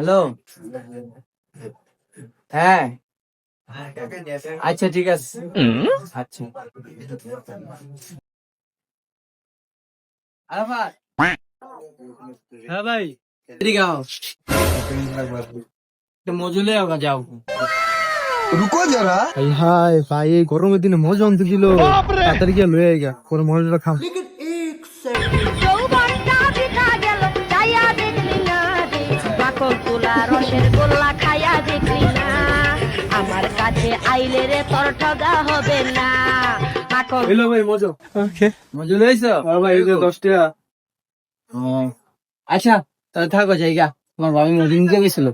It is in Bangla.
হ্যালো, হ্যাঁ আচ্ছা ঠিক আছে। আচ্ছা আরাফাত, হ্যাঁ ভাই। এদিকে আও। একটু মজুলে যাও। रुको जरा। ভাই হাই ভাই, এই গরমের দিনে মজা অন্ত দিল। তাড়াতাড়ি গিয়ে লয়ে গা পরে মজাটা খাম। যৌবনটা বিতা গেল যাইয়া দেখলি না রে, মাখন তোলা রসের গোল্লা খাইয়া দেখলি না, আমার কাছে আইলে রে তোর ঠগা হবে না। মাখন হ্যালো ভাই মজা। ওকে মজুলে হইছো? আর ভাই এই যে 10 টাকা। ও, আচ্ছা তাহলে থাকো জায়গা, তোমার ভাবি মজুরি নিতে গেছিল।